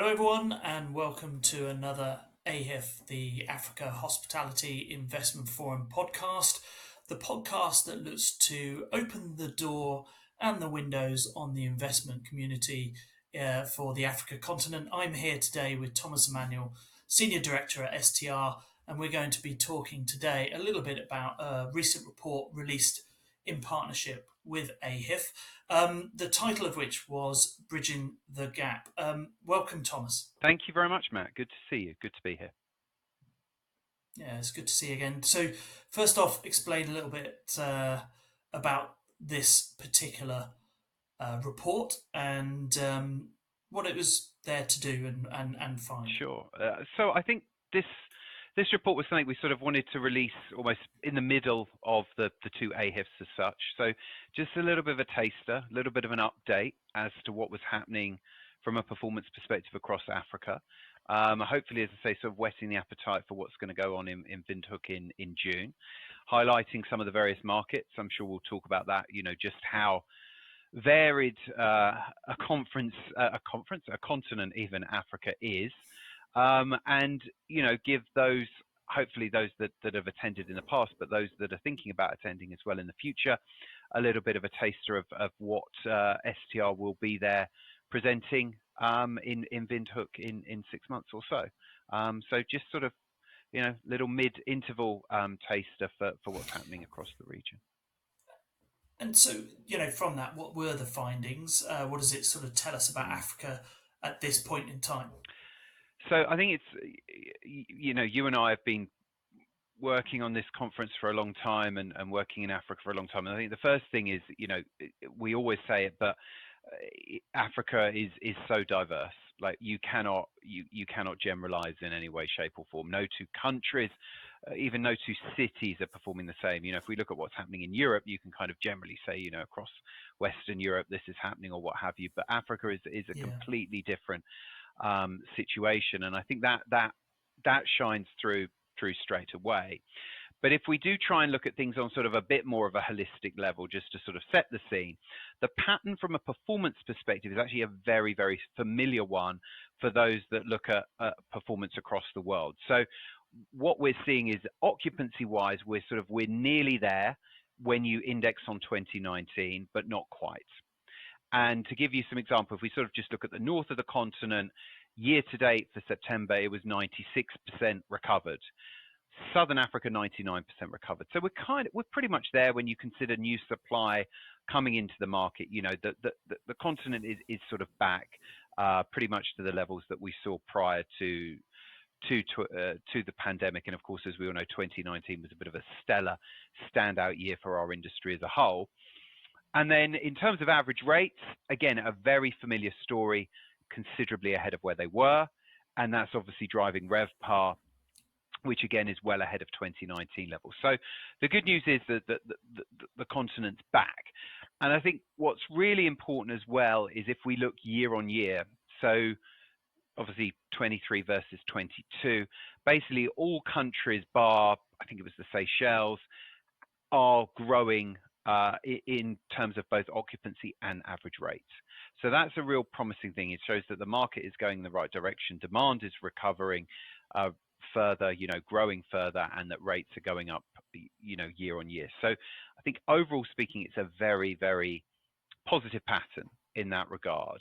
Hello, everyone, and welcome to another AHIF, the Africa Hospitality Investment Forum podcast, the podcast that looks to open the door and the windows on the investment community for the Africa continent. I'm here today with Thomas Emanuel, Senior Director at STR, and we're going to be talking today a little bit about a recent report released in partnership with AHIF, the title of which was Bridging the Gap. Welcome, Thomas. Thank you very much, Matt. Good to see you. Good to be here. Yeah, it's good to see you again. So, first off, explain a little bit about this particular report and what it was there to do and find. Sure. So I think this report was something we sort of wanted to release almost in the middle of the two AHIFs as such. So just a little bit of a taster, a little bit of an update as to what was happening from a performance perspective across Africa. Hopefully, as I say, sort of whetting the appetite for what's going to go on in Windhoek in June, highlighting some of the various markets. I'm sure we'll talk about that, just how varied a continent even Africa is, and give those, hopefully those that have attended in the past, but those that are thinking about attending as well in the future, a little bit of a taster of what STR will be there presenting in Windhoek in 6 months or so. So just sort of little mid-interval taster for what's happening across the region. And so, from that, what were the findings? What does it sort of tell us about Africa at this point in time? So I think it's, you and I have been working on this conference for a long time and working in Africa for a long time. And I think the first thing is, we always say it, but Africa is so diverse. Like you cannot generalize in any way, shape, or form. No two countries, even no two cities are performing the same. If we look at what's happening in Europe, you can kind of generally say, across Western Europe this is happening or what have you. But Africa is a completely different situation, and I think that shines through straight away. But if we do try and look at things on sort of a bit more of a holistic level, just to sort of set the scene, the pattern from a performance perspective is actually a very, very familiar one for those that look at performance across the world. So what we're seeing is occupancy-wise, we're nearly there when you index on 2019, but not quite. And to give you some example, if we sort of just look at the north of the continent, year to date for September, it was 96% recovered. Southern Africa, 99% recovered. So we're pretty much there when you consider new supply coming into the market. The continent is sort of back pretty much to the levels that we saw prior to the pandemic. And of course, as we all know, 2019 was a bit of a stellar standout year for our industry as a whole. And then in terms of average rates, again, a very familiar story, considerably ahead of where they were. And that's obviously driving RevPAR, which again is well ahead of 2019 levels. So the good news is that the continent's back. And I think what's really important as well is if we look year on year, so obviously 23 versus 22, basically all countries bar, I think it was the Seychelles, are growing in terms of both occupancy and average rates. So that's a real promising thing. It shows that the market is going in the right direction. Demand is recovering further, growing further, and that rates are going up, year on year. So I think overall speaking, it's a very, very positive pattern in that regard.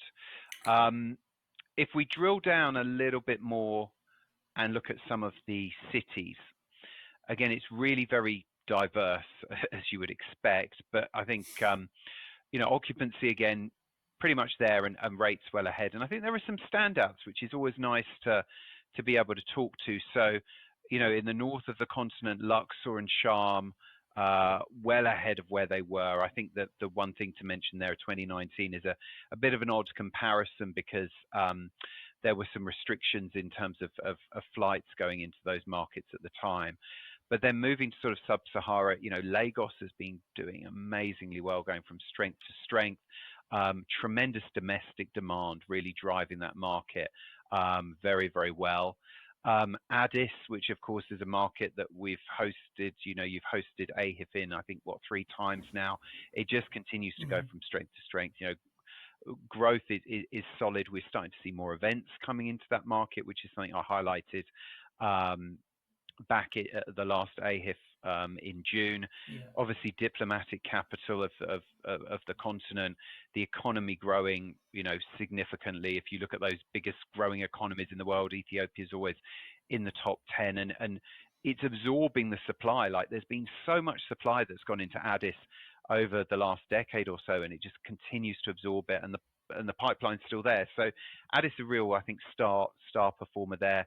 If we drill down a little bit more and look at some of the cities, again, it's really very diverse, as you would expect, but I think occupancy again pretty much there, and rates well ahead. And I think there are some standouts, which is always nice to be able to talk to. So in the north of the continent, Luxor and Sharm well ahead of where they were. I think that the one thing to mention there, 2019 is a bit of an odd comparison because there were some restrictions in terms of flights going into those markets at the time. But then moving to sort of sub-Sahara, Lagos has been doing amazingly well, going from strength to strength. Tremendous domestic demand really driving that market very, very well. Addis, which of course is a market that we've hosted, you've hosted AHIF in, I think, 3 times now. It just continues to go from strength to strength. growth is solid. We're starting to see more events coming into that market, which is something I highlighted back at the last AHIF in June. Yeah. Obviously, diplomatic capital of the continent, the economy growing, significantly. If you look at those biggest growing economies in the world, Ethiopia is always in the top 10, and it's absorbing the supply. Like, there's been so much supply that's gone into Addis over the last decade or so, and it just continues to absorb it, and the pipeline's still there. So Addis is a real, I think, star performer there.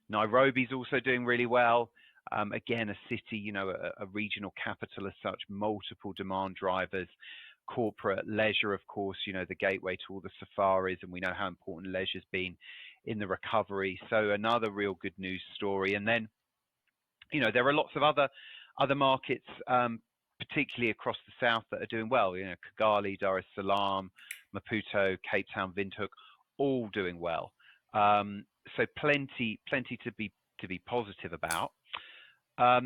Nairobi's also doing really well. Again, a city, a regional capital as such, multiple demand drivers, corporate leisure, of course, the gateway to all the safaris, and we know how important leisure's been in the recovery. So another real good news story. And then, there are lots of other markets, particularly across the south, that are doing well. Kigali, Dar es Salaam, Maputo, Cape Town, Windhoek, all doing well. So plenty to be positive about. I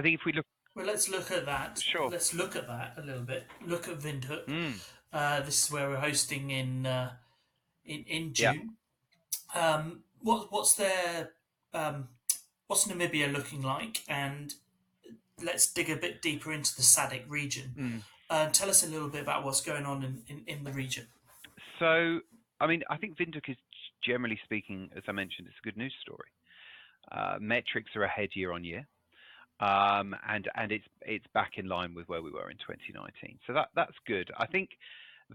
think if we look, well, let's look at that. Sure. Let's look at that a little bit. Look at Windhoek. This is where we're hosting in June. Yeah. What's their what's Namibia looking like? And let's dig a bit deeper into the SADC region. Tell us a little bit about what's going on in the region. So, I think Windhoek is, generally speaking, as I mentioned, it's a good news story. Metrics are ahead year on year, and it's back in line with where we were in 2019. So that's good. I think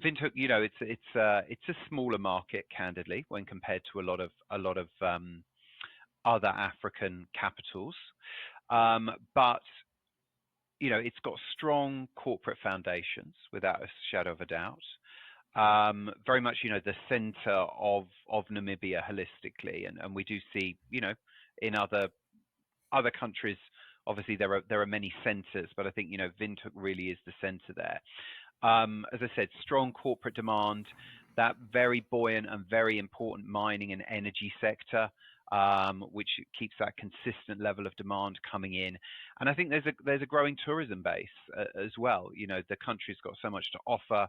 Windhoek, it's a smaller market, candidly, when compared to a lot of other African capitals, but it's got strong corporate foundations, without a shadow of a doubt. Very much, the center of Namibia holistically, and we do see, in other countries, obviously there are many centers, but I think Windhoek really is the center there. As I said, strong corporate demand, that very buoyant and very important mining and energy sector, which keeps that consistent level of demand coming in. And I think there's a growing tourism base as well. The country's got so much to offer,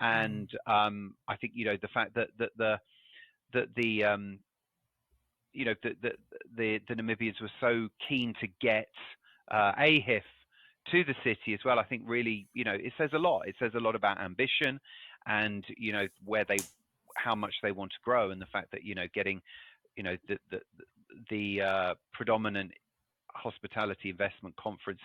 and I think the fact that the Namibians were so keen to get AHIF to the city as well, I think really, it says a lot. It says a lot about ambition and, how much they want to grow, and the fact that, getting, the predominant hospitality investment conference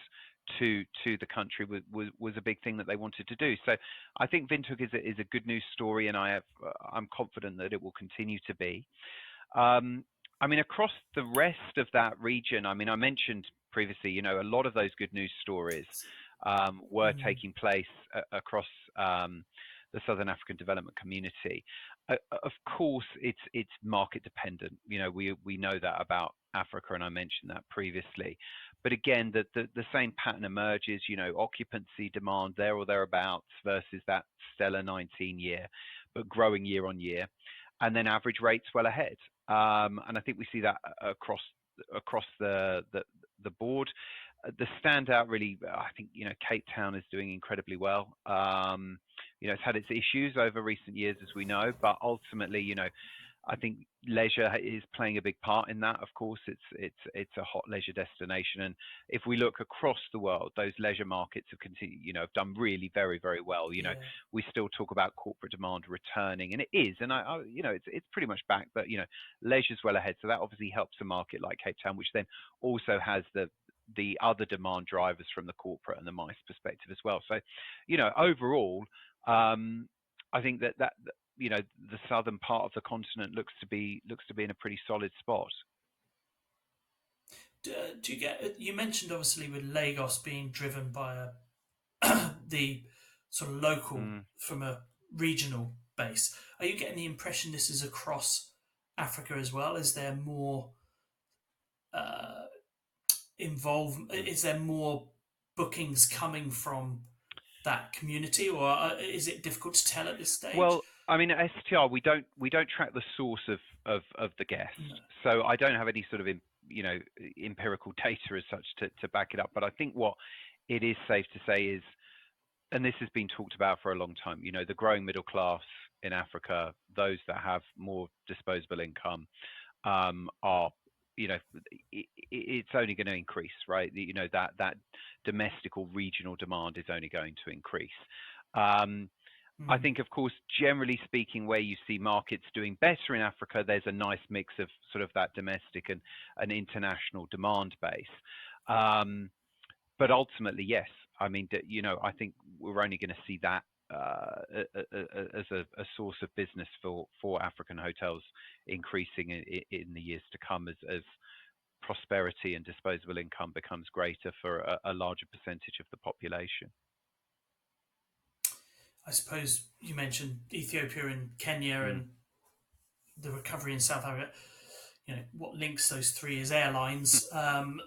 to the country was a big thing that they wanted to do. So I think Windhoek is a good news story, and I'm confident that it will continue to be. Across the rest of that region, I mentioned previously, a lot of those good news stories were taking place across the Southern African Development Community. Of course, it's market dependent. We know that about Africa, and I mentioned that previously. But again, the same pattern emerges. Occupancy demand there or thereabouts versus that stellar 19 year, but growing year on year, and then average rates well ahead. And I think we see that across the board. The standout, really, I think, Cape Town is doing incredibly well. It's had its issues over recent years, as we know, but ultimately, I think leisure is playing a big part in that. Of course, it's a hot leisure destination, and if we look across the world, those leisure markets have continued, have done really very, very well. We still talk about corporate demand returning, and it is, and it's pretty much back. But leisure's well ahead, so that obviously helps a market like Cape Town, which then also has the other demand drivers from the corporate and the MICE perspective as well. So, overall, I think that the southern part of the continent looks to be in a pretty solid spot. Do you get? You mentioned obviously with Lagos being driven by the sort of local from a regional base. Are you getting the impression this is across Africa as well? Is there more involved? Is there more bookings coming from that community, or is it difficult to tell at this stage? Well, at STR, we don't track the source of the guests, so I don't have any sort of empirical data as such to back it up. But I think what it is safe to say is and this has been talked about for a long time, the growing middle class in Africa, those that have more disposable income, are, it's only going to increase, right? That domestic or regional demand is only going to increase. I think, of course, generally speaking, where you see markets doing better in Africa, there's a nice mix of sort of that domestic and international demand base. But ultimately, yes, I mean, I think we're only going to see that as a source of business for African hotels increasing in the years to come as prosperity and disposable income becomes greater for a larger percentage of the population. I suppose you mentioned Ethiopia and Kenya and the recovery in South Africa. What links those three is airlines.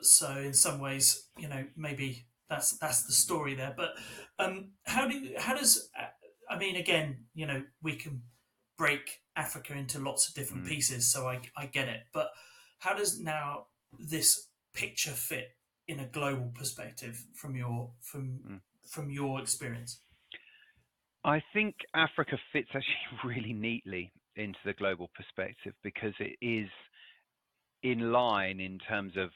So in some ways, maybe that's the story there. But I mean, again, we can break Africa into lots of different pieces, so I get it. But how does now this picture fit in a global perspective from your experience? I think Africa fits actually really neatly into the global perspective because it is in line in terms of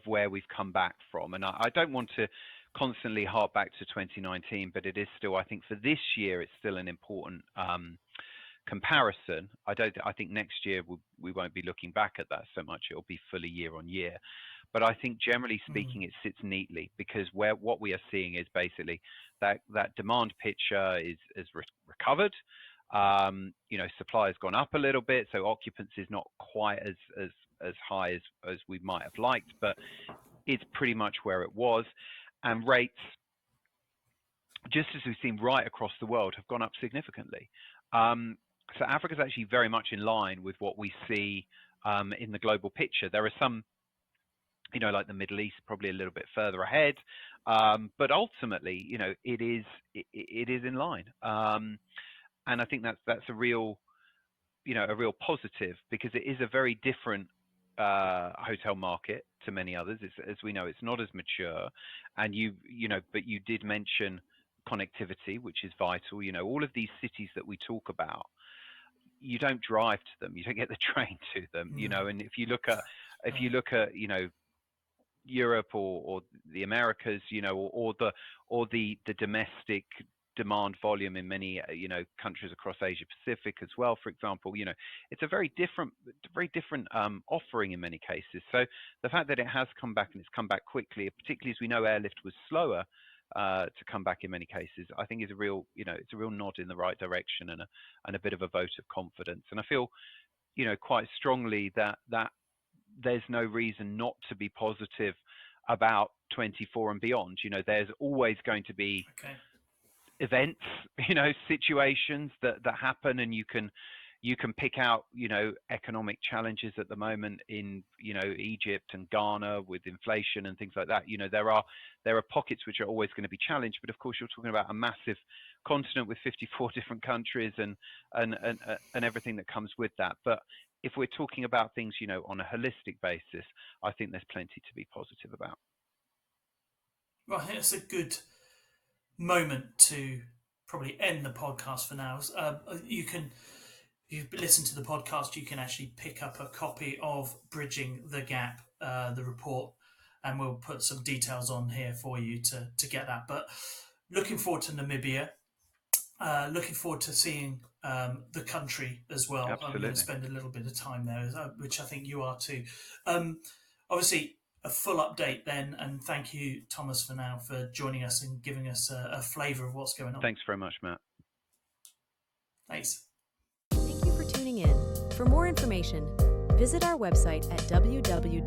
where we've come back from. And I don't want to constantly harp back to 2019, but it is still, I think for this year, it's still an important comparison. I think next year we won't be looking back at that so much. It'll be fully year on year. But I think generally speaking, it sits neatly because what we are seeing is basically that demand picture is recovered. Supply has gone up a little bit, so occupancy is not quite as high as we might have liked, but it's pretty much where it was. And rates, just as we've seen right across the world, have gone up significantly. So Africa is actually very much in line with what we see in the global picture. There are some, like the Middle East, probably a little bit further ahead, but ultimately, it is in line. And I think that's a real positive because it is a very different hotel market to many others. As we know, it's not as mature, and but you did mention connectivity, which is vital. All of these cities that we talk about, you don't drive to them, you don't get the train to them. And if you look at Europe or the Americas, or the domestic demand volume in many countries across Asia Pacific as well, for example, it's a very different offering in many cases. So the fact that it has come back and it's come back quickly, particularly as we know airlift was slower to come back in many cases, I think is a real it's a real nod in the right direction and a bit of a vote of confidence. And I feel quite strongly that there's no reason not to be positive about 24 and beyond. There's always going to be events, situations that happen, and you can pick out, economic challenges at the moment in, Egypt and Ghana with inflation and things like that. There are pockets which are always going to be challenged, but of course you're talking about a massive continent with 54 different countries and everything that comes with that. But if we're talking about things, on a holistic basis, I think there's plenty to be positive about. Well, I think it's a good moment to probably end the podcast for now. If you've listened to the podcast, you can actually pick up a copy of Bridging the Gap, the report, and we'll put some details on here for you to get that. But looking forward to Namibia, looking forward to seeing the country as well. Absolutely. I'm going to spend a little bit of time there, which I think you are too. Obviously, a full update then, and thank you, Thomas, for joining us and giving us a flavour of what's going on. Thanks very much, Matt. Thanks. Thank you for tuning in. For more information, visit our website at www.ahif.com.